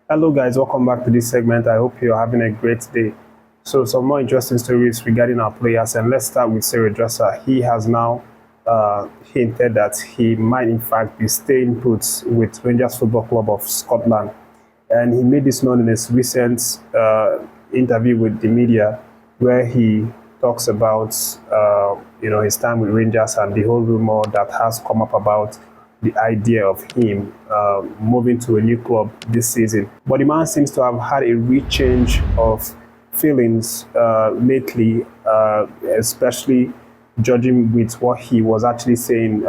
Hello guys, welcome back to this segment. I hope you're having a great day. So some more interesting stories regarding our players, and let's start with Cyril Dresser. He has now hinted that he might in fact be staying put with Rangers Football Club of Scotland, and he made this known in his recent interview with the media, where he talks about his time with Rangers and the whole rumor that has come up about the idea of him moving to a new club this season. But the man seems to have had a rechange of feelings lately, especially judging with what he was actually saying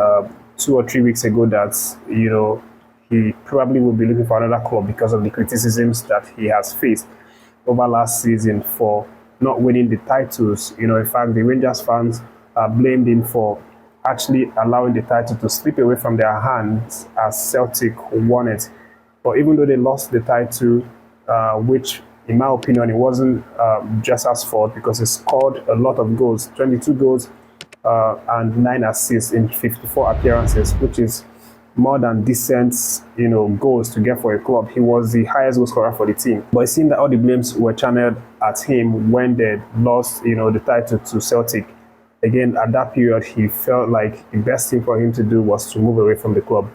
2 or 3 weeks ago, that he probably will be looking for another club because of the criticisms that he has faced over last season for not winning the titles. In fact, the Rangers fans blamed him for actually allowing the title to slip away from their hands as Celtic won it. But even though they lost the title, which in my opinion, it wasn't just as fault, because he scored a lot of goals, 22 goals and 9 assists in 54 appearances, which is more than decent, goals to get for a club. He was the highest goal scorer for the team. But it seemed that all the blames were channeled at him when they lost, the title to Celtic. Again, at that period, he felt like the best thing for him to do was to move away from the club.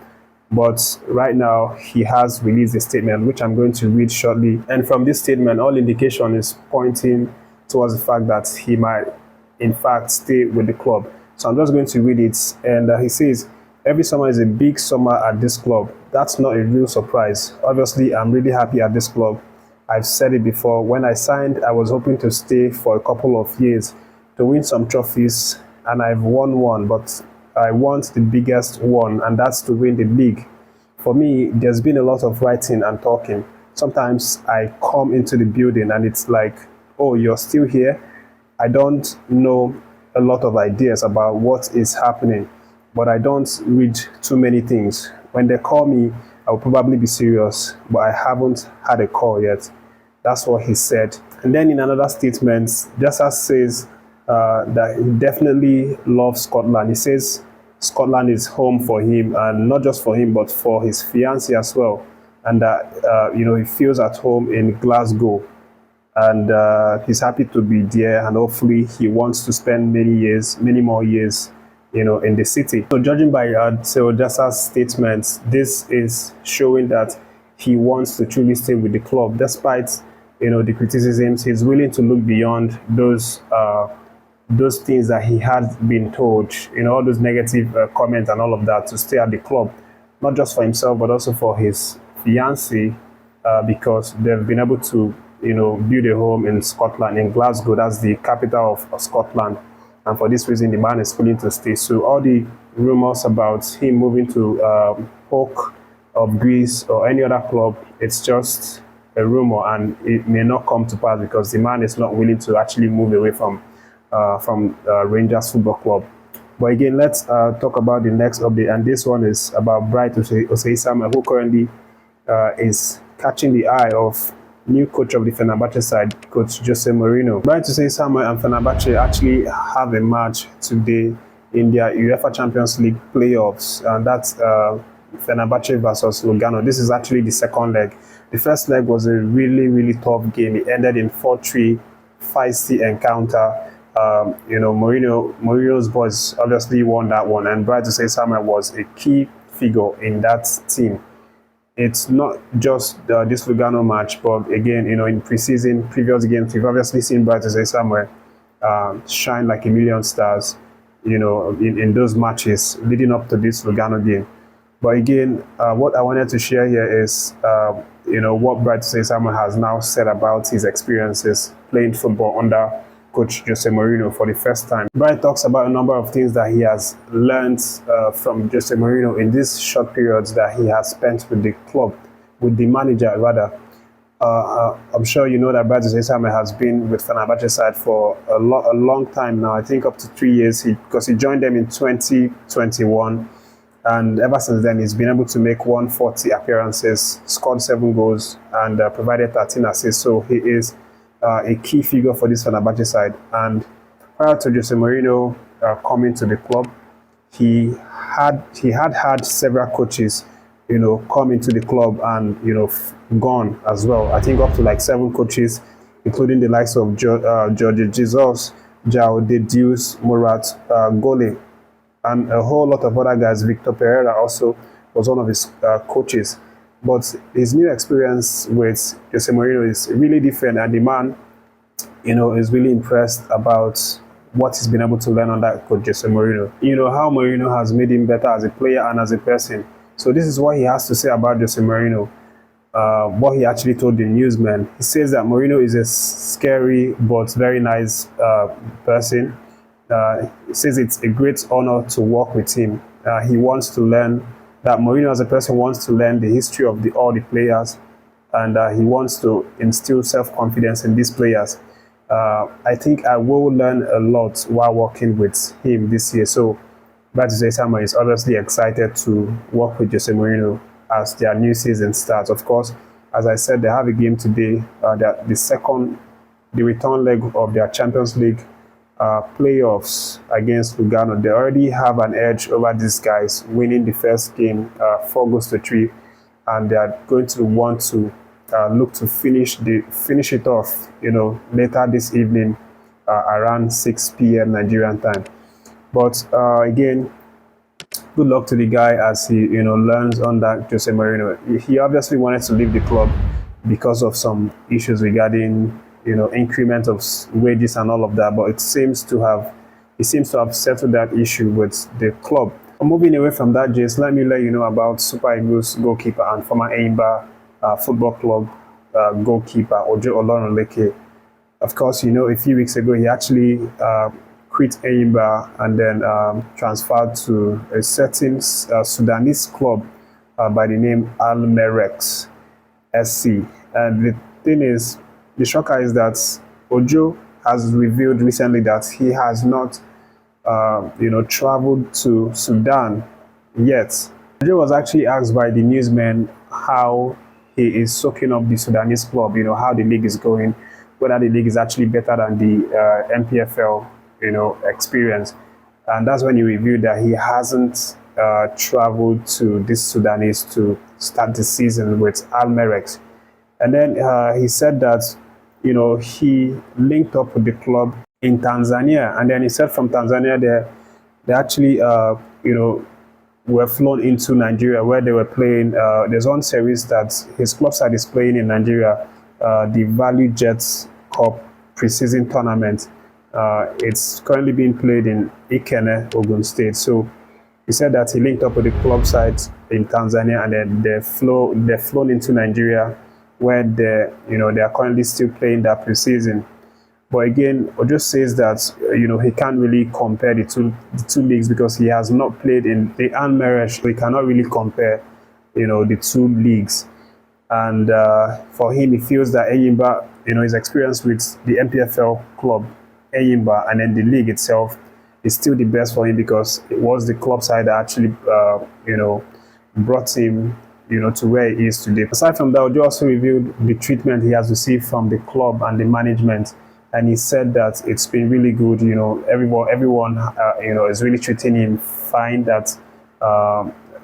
But right now, he has released a statement, which I'm going to read shortly. And from this statement, all indication is pointing towards the fact that he might, in fact, stay with the club. So I'm just going to read it. And he says, "Every summer is a big summer at this club. That's not a real surprise. Obviously, I'm really happy at this club. I've said it before. When I signed, I was hoping to stay for a couple of years to win some trophies, and I've won one, but I want the biggest one, and that's to win the league. For me, there's been a lot of writing and talking. Sometimes I come into the building and it's like, oh, you're still here? I don't know a lot of ideas about what is happening, but I don't read too many things. When they call me, I'll probably be serious, but I haven't had a call yet." That's what he said. And then in another statement, Jessa says that he definitely loves Scotland. He says Scotland is home for him, and not just for him, but for his fiancé as well. And that, he feels at home in Glasgow. And he's happy to be there, and hopefully he wants to spend many more years, in the city. So judging by Cyril Dresser's statements, this is showing that he wants to truly stay with the club, despite, the criticisms. He's willing to look beyond those things that he had been told, all those negative comments and all of that, to stay at the club, not just for himself, but also for his fiancée, because they've been able to, build a home in Scotland, in Glasgow. That's the capital of Scotland. And for this reason, the man is willing to stay. So all the rumors about him moving to Oak of Greece or any other club, it's just a rumor, and it may not come to pass because the man is not willing to actually move away from Rangers Football Club. But again, let's talk about the next update, and this one is about Bright Oseyi-Samuel, who currently is catching the eye of new coach of the Fenerbahce side, Coach Jose Mourinho. Bright Oseyi-Samuel and Fenerbahce actually have a match today in their UEFA Champions League playoffs, and that's Fenerbahce versus Lugano. This is actually the second leg. The first leg was a really tough game. It ended in 4-3 feisty encounter. Mourinho's boys obviously won that one, and Bright Oseyi-Samuel was a key figure in that team. It's not just this Lugano match, but again, in previous games, we've obviously seen Bright Oseyi-Samuel shine like a million stars, in those matches leading up to this Lugano game. But again, what I wanted to share here is, what Bright Oseyi-Samuel has now said about his experiences playing football under Coach Jose Mourinho for the first time. Bright talks about a number of things that he has learned from Jose Mourinho in these short periods that he has spent with the club, with the manager rather. I'm sure you know that Bright Oseyi-Samuel has been with Fenerbahce side for a long time now. I think up to 3 years, because he joined them in 2021. And ever since then, he's been able to make 140 appearances, scored 7 goals, and provided 13 assists. So he is a key figure for this Fenerbahce side. And prior to Jose Mourinho coming to the club, he had had several coaches come into the club and gone as well. I think up to like 7 coaches, including the likes of Jorge Jesus, Jao De Deus, Murat Gole, and a whole lot of other guys. Victor Pereira also was one of his coaches. But his new experience with Jose Mourinho is really different, and the man, is really impressed about what he's been able to learn under coach Jose Mourinho. How Mourinho has made him better as a player and as a person. So this is what he has to say about Jose Mourinho. What he actually told the newsman. He says that Mourinho is a scary but very nice person. He says it's a great honor to work with him. He wants to learn, that Mourinho as a person wants to learn the history of all the players, and he wants to instill self-confidence in these players. I think I will learn a lot while working with him this year. So Oseyi-Samuel is obviously excited to work with Jose Mourinho as their new season starts. Of course, as I said, they have a game today, the return leg of their Champions League playoffs against Lugano. They already have an edge over these guys, winning the first game 4-3, and they are going to want to look to finish it off, later this evening around 6 p.m. Nigerian time. But again, good luck to the guy as he learns under Jose Mourinho. He obviously wanted to leave the club because of some issues regarding increment of wages and all of that, but he seems to have settled that issue with the club. Moving away from that, Jace, let me let you know about Super Eagles goalkeeper and former Enyimba Football Club goalkeeper Ojo Olorunleke. Of course, a few weeks ago he actually quit Enyimba and then transferred to a certain Sudanese club by the name Al Merreikh SC. And the thing is, the shocker is that Ojo has revealed recently that he has not, traveled to Sudan yet. Ojo was actually asked by the newsman how he is soaking up the Sudanese club, how the league is going, whether the league is actually better than the MPFL, experience. And that's when he revealed that he hasn't traveled to this Sudanese to start the season with Al Merreikh. And then he said that he linked up with the club in Tanzania, and then he said from Tanzania they actually were flown into Nigeria, where they were playing. There's one series that his club side is playing in Nigeria, the Value Jets Cup preseason tournament. It's currently being played in Ikenne, Ogun State. So he said that he linked up with the club side in Tanzania, and then they're flown into Nigeria, where they are currently still playing that preseason. But again, Ojo says that he can't really compare the two leagues because he has not played in the Al Merreikh. He cannot really compare the two leagues. And for him, he feels that Enyimba, his experience with the MPFL club Enyimba and then the league itself is still the best for him, because it was the club side that actually brought him to where he is today. Aside from that, Ojo also revealed the treatment he has received from the club and the management, and he said that it's been really good. Everyone is really treating him fine, that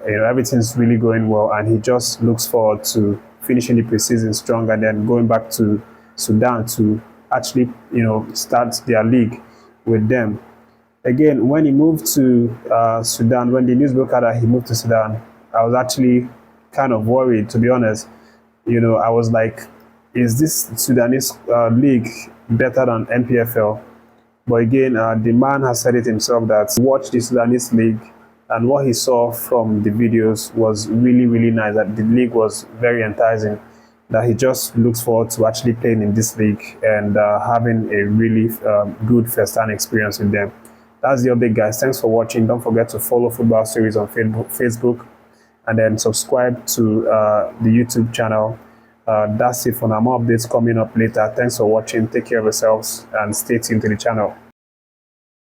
everything's really going well, and he just looks forward to finishing the preseason strong and then going back to Sudan to actually start their league with them. Again, when he moved to Sudan, when the news broke out that he moved to Sudan, I was actually kind of worried, to be honest. I was like, is this Sudanese league better than MPFL? But again, the man has said it himself that he watched the Sudanese league, and what he saw from the videos was really, really nice, that the league was very enticing, that he just looks forward to actually playing in this league and having a really good first-hand experience with them. That's the update, guys. Thanks for watching. Don't forget to follow Football Stories on Facebook, and then subscribe to the YouTube channel. That's it for now. More updates coming up later. Thanks for watching. Take care of yourselves and stay tuned to the channel.